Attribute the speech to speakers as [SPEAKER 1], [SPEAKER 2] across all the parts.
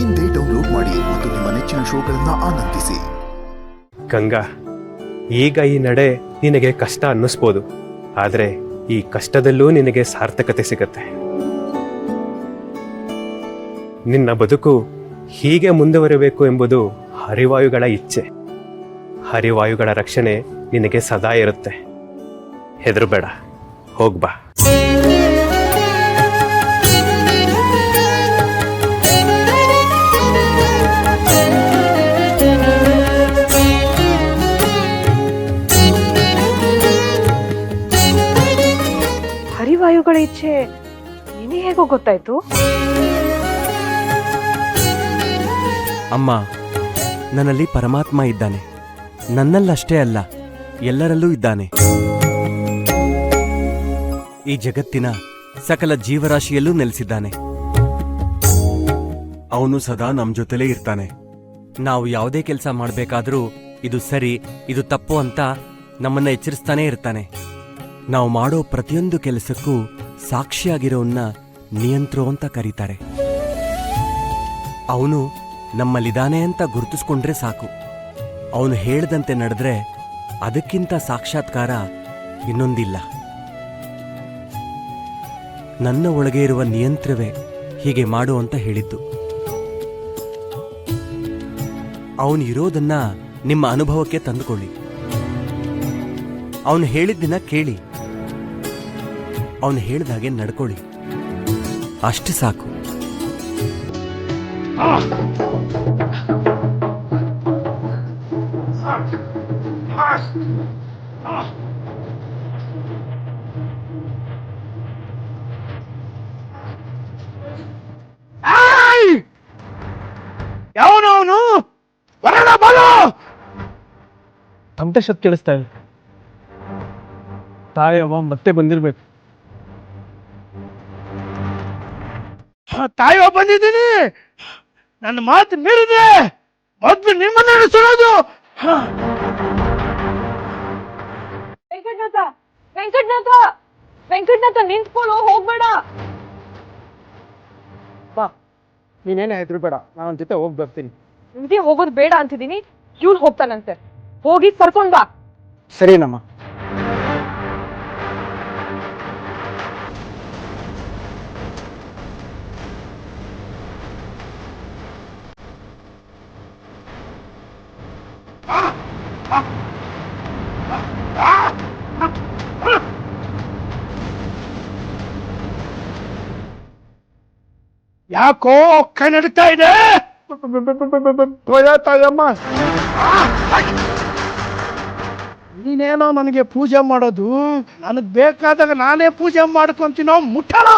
[SPEAKER 1] ಇಂದೇ ಡೌನ್ಲೋಡ್ ಮಾಡಿ ಮತ್ತು ನಿಮ್ಮ ನೆಚ್ಚಿನ ಶೋಗಳನ್ನ ಆನಂದಿಸಿ.
[SPEAKER 2] ಗಂಗಾ, ಈಗ ಈ ನಡೆ ನಿನಗೆ ಕಷ್ಟ ಅನ್ನಿಸ್ಬೋದು, ಆದರೆ ಈ ಕಷ್ಟದಲ್ಲೂ ನಿನಗೆ ಸಾರ್ಥಕತೆ ಸಿಗತ್ತೆ. ನಿನ್ನ ಬದುಕು ಹೀಗೆ ಮುಂದುವರಿಬೇಕು ಎಂಬುದು ಹರಿವಾಯುಗಳ ಇಚ್ಛೆ. ಹರಿವಾಯುಗಳ ರಕ್ಷಣೆ ನಿನಗೆ ಸದಾ ಇರುತ್ತೆ. ಹೆದರಬೇಡ, ಹೋಗ್ಬಾ.
[SPEAKER 3] ಹರಿವಾಯುಗಳ ಇಚ್ಛೆ ನಿನಗೆ ಹೇಗೋ ಗೊತ್ತಾಯ್ತು?
[SPEAKER 4] ಅಮ್ಮ, ನನ್ನಲ್ಲಿ ಪರಮಾತ್ಮ ಇದ್ದಾನೆ. ನನ್ನಲ್ಲಷ್ಟೇ ಅಲ್ಲ, ಎಲ್ಲರಲ್ಲೂ ಇದ್ದಾನೆ. ಈ ಜಗತ್ತಿನ ಸಕಲ ಜೀವರಾಶಿಯಲ್ಲೂ ನೆಲೆಸಿದ್ದಾನೆ. ಅವನು ಸದಾ ನಮ್ ಜೊತೆಲೇ ಇರ್ತಾನೆ. ನಾವು ಯಾವುದೇ ಕೆಲಸ ಮಾಡಬೇಕಾದ್ರೂ ಇದು ಸರಿ, ಇದು ತಪ್ಪು ಅಂತ ನಮ್ಮನ್ನ ಎಚ್ಚರಿಸ್ತಾನೇ ಇರ್ತಾನೆ. ನಾವು ಮಾಡೋ ಪ್ರತಿಯೊಂದು ಕೆಲಸಕ್ಕೂ ಸಾಕ್ಷಿಯಾಗಿರೋನ್ನ ನಿಯಂತ್ರೋ ಅಂತ ಕರೀತಾರೆ. ಅವನು ನಮ್ಮಲ್ಲಿದ್ದಾನೆ ಅಂತ ಗುರುತಿಸ್ಕೊಂಡ್ರೆ ಸಾಕು. ಅವನು ಹೇಳ್ದಂತೆ ನಡೆದ್ರೆ ಅದಕ್ಕಿಂತ ಸಾಕ್ಷಾತ್ಕಾರ ಇನ್ನೊಂದಿಲ್ಲ. ನನ್ನ ಒಳಗೆ ಇರುವ ನಿಯಂತ್ರವೇ ಹೀಗೆ ಮಾಡು ಅಂತ ಹೇಳಿದ್ದು. ಅವನು ಇರೋದನ್ನ ನಿಮ್ಮ ಅನುಭವಕ್ಕೆ ತಂದುಕೊಳ್ಳಿ. ಅವನು ಹೇಳಿದ್ದನ್ನ ಕೇಳಿ, ಅವನು ಹೇಳಿದಾಗೆ ನಡ್ಕೊಳ್ಳಿ. ಅಷ್ಟು ಸಾಕು.
[SPEAKER 5] ಯಾವನವನು ಬರೋಣ ಬರೋ
[SPEAKER 6] ತಮಟೆ ಶತ್ ಕೇಳಿಸ್ತಾ ಇದೆ. ತಾಯವ್ವ ಮತ್ತೆ ಬಂದಿರ್ಬೇಕು.
[SPEAKER 5] ತಾಯಿವ ಬಂದಿದ್ದೀನಿ. ನನ್ನ ಮಾತು ಮೀರಿದೆ ಮೊದ್ಲು ನಿಮ್ಮನ್ನ ಸುಡೋದು.
[SPEAKER 3] ವೆಂಕಟನಾಥ, ವೆಂಕಟನಾಥ, ವೆಂಕಟನಾಥ, ನಿಂತ್ಕೊಳ್ಳೋ, ಹೋಗ್ಬೇಡ.
[SPEAKER 6] ಬಾ, ನೀನೇನೇ ಹೆದರ್ಬೇಡ, ನಾನು ಜೊತೆ ಹೋಗಿ ಬರ್ತೀನಿ.
[SPEAKER 3] ನಿಮ್ದೇ ಹೋಗೋದು ಬೇಡ ಅಂತಿದ್ದೀನಿ, ಇವ್ರು ಹೋಗ್ತಾನಂತೆ. ಹೋಗಿ ಕರ್ಕೊಂಡ್ ಬಾ.
[SPEAKER 6] ಸರಿನಮ್ಮ.
[SPEAKER 5] ಯಾಕೋ ಕೈ ನಡೀತಾ ಇದೆ?
[SPEAKER 6] ತಾಯಮ್ಮ,
[SPEAKER 5] ನೀನೇನೋ ನನಗೆ ಪೂಜೆ ಮಾಡೋದು, ನನಗ್ ಬೇಕಾದಾಗ ನಾನೇ ಪೂಜೆ ಮಾಡ್ಕೊಂತೀನೋ ಮುಟ್ಟಣ.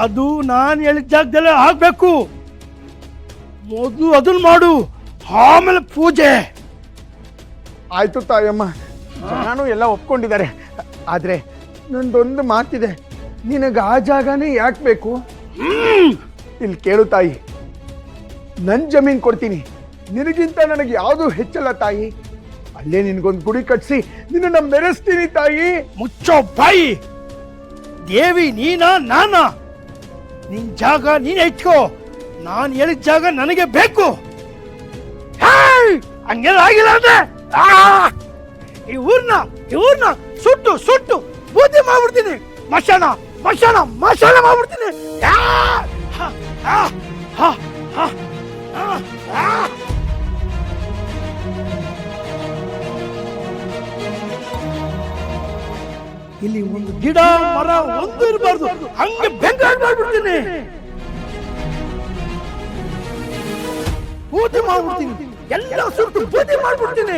[SPEAKER 5] ಅದು ನಾನು ಹೇಳಿದ ಜಾಗದಲ್ಲೇ ಆಗ್ಬೇಕು. ಮೊದಲು ಅದನ್ನ ಮಾಡು, ಆಮೇಲೆ ಪೂಜೆ.
[SPEAKER 7] ಆಯ್ತು ತಾಯಮ್ಮ, ನಾನು ಎಲ್ಲ ಒಪ್ಕೊಂಡಿದ್ದಾರೆ. ಆದ್ರೆ ನಂದೊಂದು ಮಾತಿದೆ, ನಿನಗೆ ಆ ಜಾಗನೇ ಯಾಕೆ ಬೇಕು? ಇಲ್ಲಿ ಕೇಳು ತಾಯಿ, ನನ್ ಜಮೀನ್ ಕೊಡ್ತೀನಿ, ನಿನಗಿಂತ ನನಗೆ ಯಾವುದು ಹೆಚ್ಚಲ್ಲ ತಾಯಿ. ಅಲ್ಲೇ ನಿನಗೊಂದು ಗುಡಿ ಕಟ್ಸಿ ನಿನ್ನ ಮೆರೆಸ್ತೀನಿ ತಾಯಿ.
[SPEAKER 5] ಮುಚ್ಚೋ ಬಾಯಿ. ದೇವಿ ನೀನಾ ನಾನಾ? ನಿನ್ ಜಾಗ ನೀನೇ ಇಟ್ಕೋ, ನಾನು ಹೇಳಿದ ಜಾಗ ನನಗೆ ಬೇಕು. ಹಂಗೆಲ್ಲ ಆಗಿಲ್ಲ ಅಂದ್ರೆ ಈ ಊರ್ನ ಸುಟ್ಟು ಸುಟ್ಟು ಬೂದಿ ಮಾಡ್ಬಿಡ್ತೀನಿ. ಮಶಾನ ಮಶಾನ ಮಶಾನ ಮಾಡ್ಬಿಡ್ತೀನಿ. ಇಲ್ಲಿ ಒಂದು ಗಿಡ ಮರ ಒಂದು ಇರಬಾರ್ದು, ಹಂಗೆ ಬೆಂಗಾಡ್ ಮಾಡ್ಬಿಡ್ತೀನಿ. ಬೂದಿ ಮಾಡ್ಬಿಡ್ತೀನಿ, ಎಲ್ಲ ಸುಟ್ಟು ಬೂದಿ ಮಾಡ್ಬಿಡ್ತೀನಿ.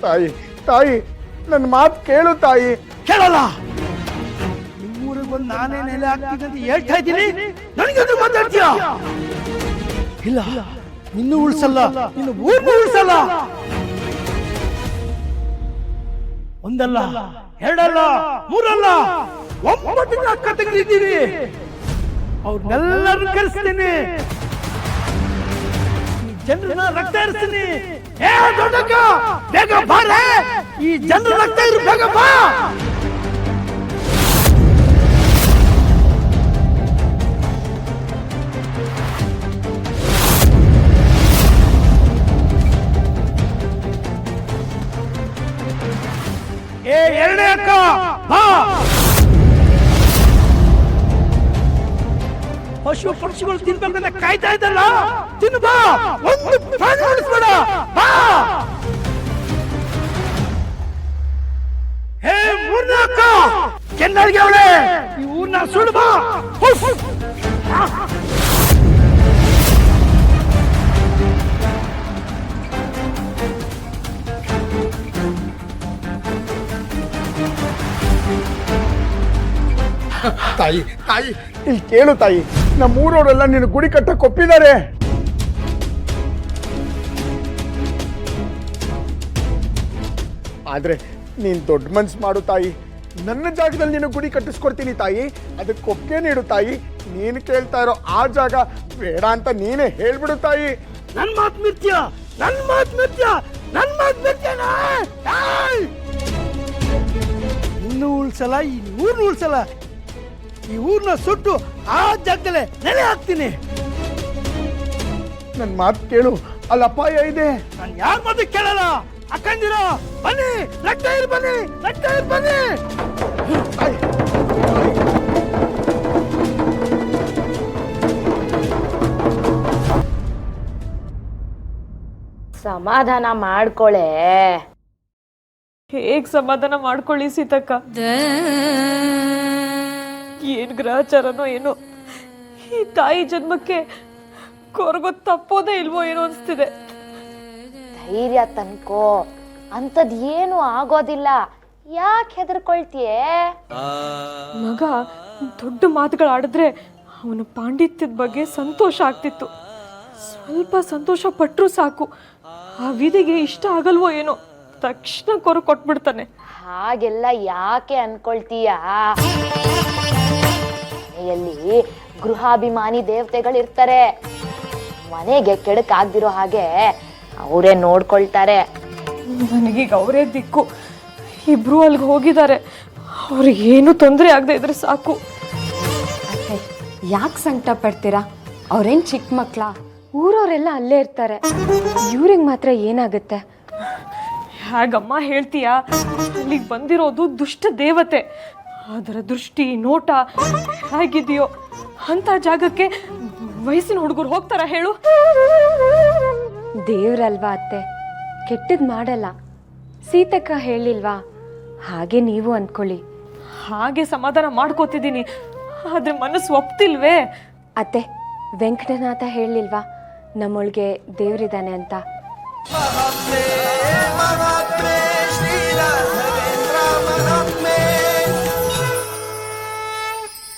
[SPEAKER 7] ತಾಯಿ ತಾಯಿ, ನನ್ನ ಮಾತು ಕೇಳು ತಾಯಿ.
[SPEAKER 5] ಕೇಳಲ್ಲ. ನಿಮ್ಮೂರಿಗೆ ಬಂದು ನಾನೇ ನೆಲೆ ಹಾಕ್ತೀನಿ ಅಂತ ಹೇಳ್ತಾ ಇದ್ದೀನಿ, ನನಗೆ ಮಾತಾಡ್ತೀಯ? ಇಲ್ಲ, ನಿನ್ನೂ ಉಳಿಸಲ್ಲ, ನಿನ್ನ ಊರ್ನೂ ಉಳಿಸಲ್ಲ. ಒಂದಲ್ಲ, ಎರಡಲ್ಲ, ಮೂರಲ್ಲ, 9 ಅಕ್ಕ ತಂಗಿದ್ದೀವಿ. ಅವ್ರನ್ನೆಲ್ಲರೂ ಕರೆಸ್ತೀನಿ, ಜನರನ್ನ ರಕ್ತ ಹರಿಸ್ತೀನಿ. ಏ ದೊಡ್ಡಕ್ಕ, ಬೇಗ ಬಾರೆ. ಈ ಜನರ ರಕ್ತ ಇರು, ಬೇಗ ಬಾ. ಏ ಎರಡನೇ ಅಕ್ಕ ಬಾ. ಪಶು ಪಕ್ಷಿಗಳು ತಿನ್ಬೇಕಂತ ಕಾಯ್ತಾ ಇದ್ದಲ್ಲ, ತಿನ್ನು ಬಾ. ಒಂದು ಪ್ರಾಣಿ ಉಳಿಸ್ಬೇಡ, ಬಾ. ಹೇ ಮೂರನೇ ಅಕ್ಕ ಕೆನ್ನಡಿಗೆ ಅವಳೆ, ಈ ಊರ್ನ ಸುಡು ಬಾ. ಹುಫ್.
[SPEAKER 7] ತಾಯಿ ತಾಯಿ ಇಲ್ಲಿ ಕೇಳು ತಾಯಿ, ನಮ್ಮೂರವರೆಲ್ಲ ನಿನ್ನ ಗುಡಿ ಕಟ್ಟಕ್ಕೆ ಒಪ್ಪಿದ್ದಾರೆ. ಆದ್ರೆ ನೀನ್ ದೊಡ್ಡ ಮನ್ಸು ಮಾಡು ತಾಯಿ, ನನ್ನ ಜಾಗದಲ್ಲಿ ನೀನು ಗುಡಿ ಕಟ್ಟಿಸ್ಕೊಡ್ತೀನಿ ತಾಯಿ, ಅದಕ್ಕೆ ಒಪ್ಪಿಗೆ ನೀಡು ತಾಯಿ. ನೀನು ಕೇಳ್ತಾ ಇರೋ ಆ ಜಾಗ ಬೇಡ ಅಂತ ನೀನೇ ಹೇಳ್ಬಿಡು ತಾಯಿ.
[SPEAKER 5] ನನ್ ಮಾತು ಮಿರ್ತ್ಯ, ನನ್ ಮಾತು ಮಿರ್ತ್ಯ, ನನ್ ಮಾತು ಮಿರ್ತ್ಯನ. ಇನ್ನು ಉಳ್ಸಲ್ಲ, ಈ ಊರ್ನ ಉಳ್ಸಲ್ಲ. ಈ ಊರ್ನ ಸುಟ್ಟು ಆ ಜಾಗದಲ್ಲೇ ನೆಲೆ ಹಾಕ್ತೀನಿ.
[SPEAKER 7] ನನ್ನ ಮಾತು ಕೇಳು, ಅಲ್ಲಿ ಅಪಾಯ ಇದೆ.
[SPEAKER 5] ನಾನು ಯಾರ ಮಾತು ಕೇಳಲ್ಲ. ಅಕ್ಕಂದಿರ ಬನ್ನಿ, ಲಗ್ನ ಇರು ಬನ್ನಿ, ಲಗ್ನ ಇರು ಬನ್ನಿ.
[SPEAKER 7] ತಾಯಿ,
[SPEAKER 8] ಸಮಾಧಾನ ಮಾಡ್ಕೊಳೆ.
[SPEAKER 3] ಹೇಗ್ ಸಮಾಧಾನ ಮಾಡ್ಕೊಳ್ಳಿ ಸೀತಕ್ಕ? ಏನ್ ಗ್ರಹಚಾರನೋ ಏನೋ, ಈ ತಾಯಿ ಜನ್ಮಕ್ಕೆ ಕೊರಗೋ ತಪ್ಪೋದೇ ಇಲ್ವೋ ಏನೋ ಅನ್ಸ್ತಿದೆ.
[SPEAKER 8] ಧೈರ್ಯ ತನ್ಕೋ, ಅಂಥದ್ ಏನು ಆಗೋದಿಲ್ಲ. ಯಾಕೆ ಹೆದರ್ಕೊಳ್ತೀಯೇ?
[SPEAKER 3] ಮಗ ದೊಡ್ಡ ಮಾತುಗಳು ಆಡಿದ್ರೆ ಅವನ ಪಾಂಡಿತ್ಯದ ಬಗ್ಗೆ ಸಂತೋಷ ಆಗ್ತಿತ್ತು. ಸ್ವಲ್ಪ ಸಂತೋಷ ಪಟ್ರು ಸಾಕು, ಆ ವಿಧಿಗೆ ಇಷ್ಟ ಆಗಲ್ವೋ ಏನೋ, ತಕ್ಷಣ ಕೊರ ಕೊಟ್ಬಿಡ್ತಾನೆ.
[SPEAKER 8] ಹಾಗೆಲ್ಲ ಯಾಕೆ ಅನ್ಕೊಳ್ತೀಯ? ಮನೆಯಲ್ಲಿ ಗೃಹಾಭಿಮಾನಿ ದೇವತೆಗಳಿರ್ತಾರೆ. ಮನೆಗೆ ಕೆಡಕಾಗ್ದಿರೋ ಹಾಗೆ ಅವರೇ ನೋಡ್ಕೊಳ್ತಾರೆ.
[SPEAKER 3] ನನಗೀಗ ಅವರೇ ದಿಕ್ಕು. ಇಬ್ರು ಅಲ್ಲಿಗೆ ಹೋಗಿದ್ದಾರೆ, ಅವ್ರಿಗೆ ಏನು ತೊಂದರೆ ಆಗದೆ ಇದ್ರೆ ಸಾಕು.
[SPEAKER 9] ಯಾಕೆ ಸಂಕಟ ಪಡ್ತೀರಾ? ಅವ್ರೇನ್ ಚಿಕ್ಕ ಮಕ್ಳ, ಊರವರೆಲ್ಲ ಅಲ್ಲೇ ಇರ್ತಾರೆ. ಇವ್ರಿಗೆ ಮಾತ್ರ ಏನಾಗುತ್ತೆ?
[SPEAKER 3] ಹಾಗಮ್ಮ ಹೇಳ್ತೀಯಾ? ಅಲ್ಲಿಗೆ ಬಂದಿರೋದು ದುಷ್ಟ ದೇವತೆ. ಅದರ ದೃಷ್ಟಿ ನೋಟ ಹೇಗಿದೆಯೋ ಅಂತ ಜಾಗಕ್ಕೆ ವಯಸ್ಸಿನ ಹುಡುಗರು ಹೋಗ್ತಾರ ಹೇಳು?
[SPEAKER 9] ದೇವ್ರಲ್ವಾ ಅತ್ತೆ, ಕೆಟ್ಟದ್ ಮಾಡಲ್ಲ. ಸೀತಕ್ಕ ಹೇಳಿಲ್ವಾ? ಹಾಗೆ ನೀವು ಅಂದ್ಕೊಳ್ಳಿ.
[SPEAKER 3] ಹಾಗೆ ಸಮಾಧಾನ ಮಾಡ್ಕೋತಿದ್ದೀನಿ, ಆದ್ರೆ ಮನಸ್ಸು ಒಪ್ತಿಲ್ವೇ?
[SPEAKER 9] ಅತ್ತೆ, ವೆಂಕಟನಾಥ ಹೇಳಿಲ್ವಾ ನಮ್ಮೊಳಗೆ ದೇವ್ರಿದ್ದಾನೆ ಅಂತ?
[SPEAKER 5] ಮಹಾತ್ಮೆ